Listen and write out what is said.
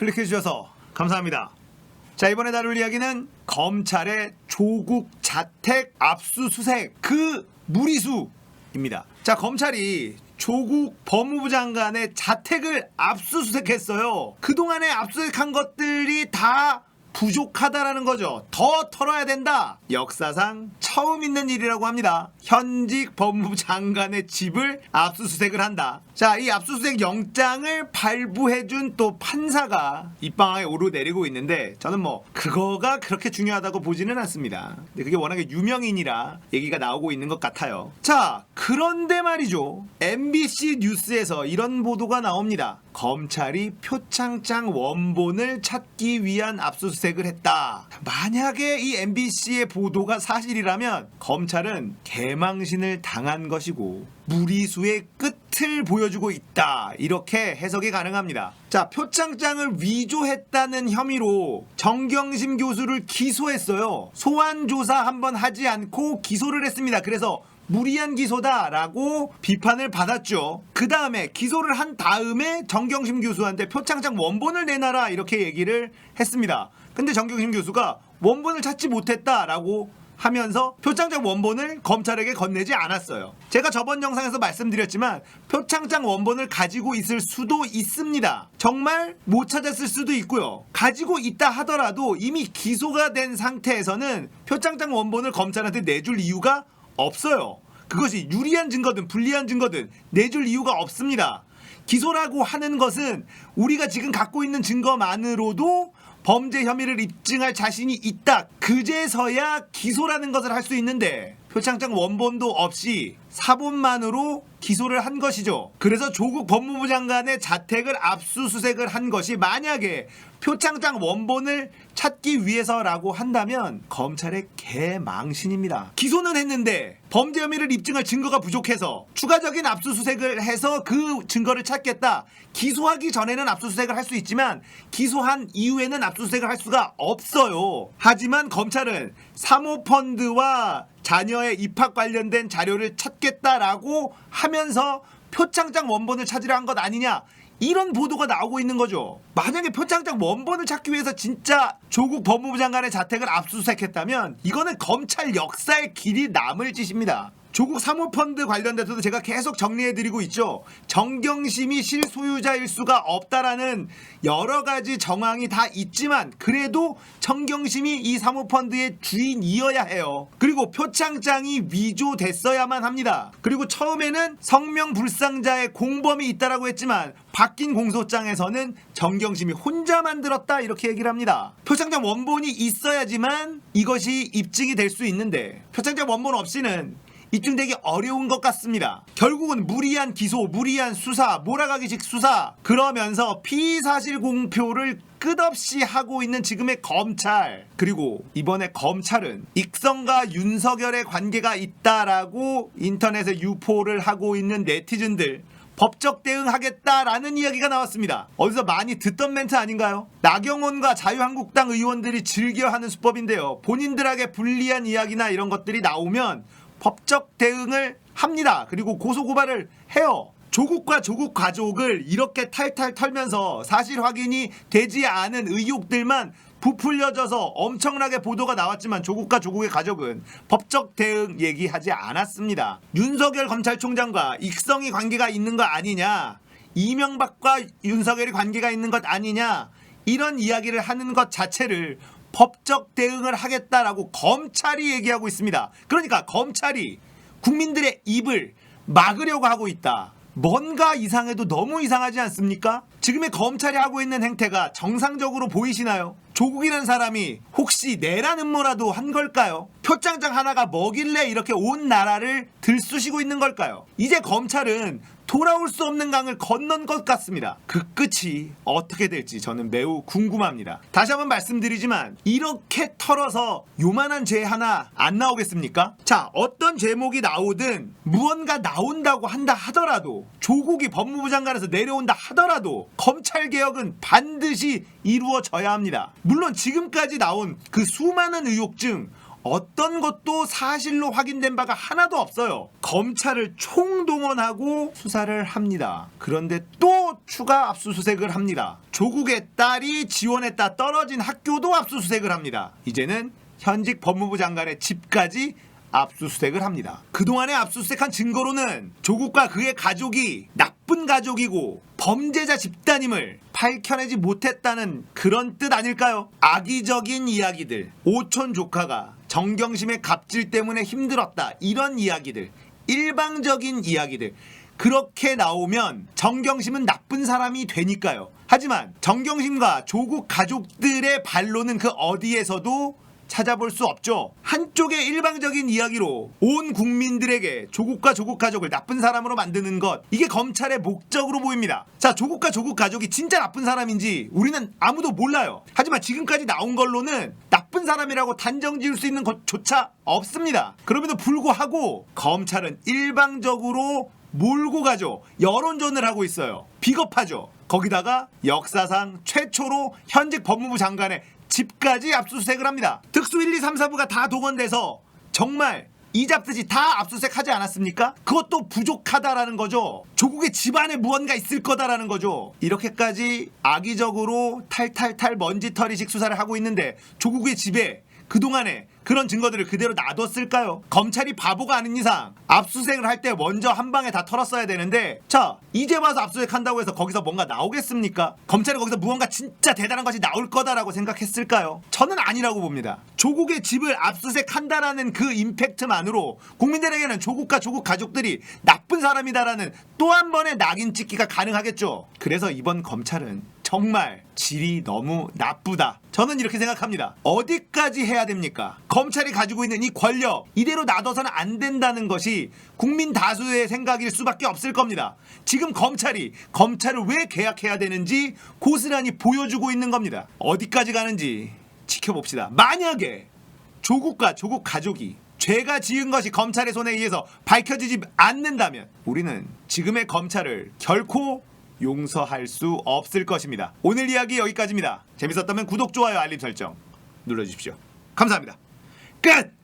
클릭해 주셔서 감사합니다. 자, 이번에 다룰 이야기는 검찰의 조국 자택 압수수색 그 무리수입니다. 자, 검찰이 조국 법무부 장관의 자택을 압수수색했어요. 그동안에 압수수색한 것들이 다 부족하다라는 거죠. 더 털어야 된다. 역사상 처음 있는 일이라고 합니다. 현직 법무부 장관의 집을 압수수색을 한다. 자, 이 압수수색 영장을 발부해준 또 판사가 입방아에 오르내리고 있는데 저는 뭐 그거가 그렇게 중요하다고 보지는 않습니다. 근데 그게 워낙에 유명인이라 얘기가 나오고 있는 것 같아요. 자, 그런데 말이죠. MBC 뉴스에서 이런 보도가 나옵니다. 검찰이 표창장 원본을 찾기 위한 압수수색을 했다. 만약에 이 MBC의 보도가 사실이라면 검찰은 개망신을 당한 것이고 무리수의 끝을 보여주고 있다. 이렇게 해석이 가능합니다. 자, 표창장을 위조했다는 혐의로 정경심 교수를 기소했어요. 소환 조사 한번 하지 않고 기소를 했습니다. 그래서 무리한 기소다라고 비판을 받았죠. 그 다음에 기소를 한 다음에 정경심 교수한테 표창장 원본을 내놔라 이렇게 얘기를 했습니다. 근데 정경심 교수가 원본을 찾지 못했다라고 하면서 표창장 원본을 검찰에게 건네지 않았어요. 제가 저번 영상에서 말씀드렸지만 표창장 원본을 가지고 있을 수도 있습니다. 정말 못 찾았을 수도 있고요. 가지고 있다 하더라도 이미 기소가 된 상태에서는 표창장 원본을 검찰한테 내줄 이유가 없어요. 그것이 유리한 증거든 불리한 증거든 내줄 이유가 없습니다. 기소라고 하는 것은 우리가 지금 갖고 있는 증거만으로도 범죄 혐의를 입증할 자신이 있다. 그제서야 기소라는 것을 할 수 있는데 표창장 원본도 없이 사본만으로 기소를 한 것이죠. 그래서 조국 법무부 장관의 자택을 압수수색을 한 것이 만약에 표창장 원본을 찾기 위해서라고 한다면 검찰의 개망신입니다. 기소는 했는데 범죄 혐의를 입증할 증거가 부족해서 추가적인 압수수색을 해서 그 증거를 찾겠다. 기소하기 전에는 압수수색을 할 수 있지만 기소한 이후에는 압수수색을 할 수가 없어요. 하지만 검찰은 사모펀드와 자녀의 입학 관련된 자료를 찾겠다라고 하면서 표창장 원본을 찾으려 한 것 아니냐, 이런 보도가 나오고 있는 거죠. 만약에 표창장 원본을 찾기 위해서 진짜 조국 법무부 장관의 자택을 압수수색했다면 이거는 검찰 역사에 길이 남을 짓입니다. 조국 사모펀드 관련돼서도 제가 계속 정리해드리고 있죠. 정경심이 실소유자일 수가 없다라는 여러 가지 정황이 다 있지만 그래도 정경심이 이 사모펀드의 주인이어야 해요. 그리고 표창장이 위조됐어야만 합니다. 그리고 처음에는 성명불상자의 공범이 있다라고 했지만 바뀐 공소장에서는 정경심이 혼자 만들었다 이렇게 얘기를 합니다. 표창장 원본이 있어야지만 이것이 입증이 될 수 있는데 표창장 원본 없이는 입증되기 어려운 것 같습니다. 결국은 무리한 기소, 무리한 수사, 몰아가기식 수사, 그러면서 피의사실 공표를 끝없이 하고 있는 지금의 검찰, 그리고 이번에 검찰은 익성과 윤석열의 관계가 있다라고 인터넷에 유포를 하고 있는 네티즌들 법적 대응하겠다라는 이야기가 나왔습니다. 어디서 많이 듣던 멘트 아닌가요? 나경원과 자유한국당 의원들이 즐겨하는 수법인데요. 본인들에게 불리한 이야기나 이런 것들이 나오면 법적 대응을 합니다. 그리고 고소고발을 해요. 조국과 조국 가족을 이렇게 탈탈 털면서 사실 확인이 되지 않은 의혹들만 부풀려져서 엄청나게 보도가 나왔지만 조국과 조국의 가족은 법적 대응 얘기하지 않았습니다. 윤석열 검찰총장과 익성이 관계가 있는 거 아니냐, 이명박과 윤석열이 관계가 있는 것 아니냐, 이런 이야기를 하는 것 자체를 법적 대응을 하겠다라고 검찰이 얘기하고 있습니다. 그러니까 검찰이 국민들의 입을 막으려고 하고 있다. 뭔가 이상해도 너무 이상하지 않습니까? 지금의 검찰이 하고 있는 행태가 정상적으로 보이시나요? 조국이라는 사람이 혹시 내란 음모라도 한 걸까요? 표창장 하나가 뭐길래 이렇게 온 나라를 들쑤시고 있는 걸까요? 이제 검찰은 돌아올 수 없는 강을 건넌 것 같습니다. 그 끝이 어떻게 될지 저는 매우 궁금합니다. 다시 한번 말씀드리지만 이렇게 털어서 요만한 죄 하나 안 나오겠습니까? 자, 어떤 제목이 나오든 무언가 나온다고 한다 하더라도, 조국이 법무부 장관에서 내려온다 하더라도 검찰개혁은 반드시 이루어져야 합니다. 물론 지금까지 나온 그 수많은 의혹 중 어떤 것도 사실로 확인된 바가 하나도 없어요. 검찰을 총동원하고 수사를 합니다. 그런데 또 추가 압수수색을 합니다. 조국의 딸이 지원했다 떨어진 학교도 압수수색을 합니다. 이제는 현직 법무부 장관의 집까지 압수수색을 합니다. 그동안에 압수수색한 증거로는 조국과 그의 가족이 나쁜 가족이고 범죄자 집단임을 밝혀내지 못했다는 그런 뜻 아닐까요? 악의적인 이야기들, 오촌 조카가 정경심의 갑질 때문에 힘들었다, 이런 이야기들, 일방적인 이야기들, 그렇게 나오면 정경심은 나쁜 사람이 되니까요. 하지만 정경심과 조국 가족들의 반론은 그 어디에서도 찾아볼 수 없죠. 한쪽의 일방적인 이야기로 온 국민들에게 조국과 조국 가족을 나쁜 사람으로 만드는 것, 이게 검찰의 목적으로 보입니다. 자, 조국과 조국 가족이 진짜 나쁜 사람인지 우리는 아무도 몰라요. 하지만 지금까지 나온 걸로는 나쁜 사람이라고 단정 지을 수 있는 것조차 없습니다. 그럼에도 불구하고 검찰은 일방적으로 몰고 가죠. 여론전을 하고 있어요. 비겁하죠. 거기다가 역사상 최초로 현직 법무부 장관의 집까지 압수수색을 합니다. 특수 1, 2, 3, 4부가 다 동원돼서 정말 이 잡듯이 다 압수수색하지 않았습니까? 그것도 부족하다라는 거죠. 조국의 집안에 무언가 있을 거다라는 거죠. 이렇게까지 악의적으로 탈탈탈 먼지털이식 수사를 하고 있는데 조국의 집에 그동안에 그런 증거들을 그대로 놔뒀을까요? 검찰이 바보가 아닌 이상 압수수색을 할 때 먼저 한 방에 다 털었어야 되는데, 자, 이제 와서 압수수색한다고 해서 거기서 뭔가 나오겠습니까? 검찰이 거기서 무언가 진짜 대단한 것이 나올 거다라고 생각했을까요? 저는 아니라고 봅니다. 조국의 집을 압수수색한다라는 그 임팩트만으로 국민들에게는 조국과 조국 가족들이 나쁜 사람이다라는 또 한 번의 낙인 찍기가 가능하겠죠. 그래서 이번 검찰은 정말 질이 너무 나쁘다, 저는 이렇게 생각합니다. 어디까지 해야 됩니까? 검찰이 가지고 있는 이 권력 이대로 놔둬서는 안 된다는 것이 국민 다수의 생각일 수밖에 없을 겁니다. 지금 검찰을 왜 개혁해야 되는지 고스란히 보여주고 있는 겁니다. 어디까지 가는지 지켜봅시다. 만약에 조국과 조국 가족이 죄가 지은 것이 검찰의 손에 의해서 밝혀지지 않는다면 우리는 지금의 검찰을 결코 용서할 수 없을 것입니다. 오늘 이야기 여기까지입니다. 재밌었다면 구독, 좋아요, 알림 설정 눌러주십시오. 감사합니다. 끝!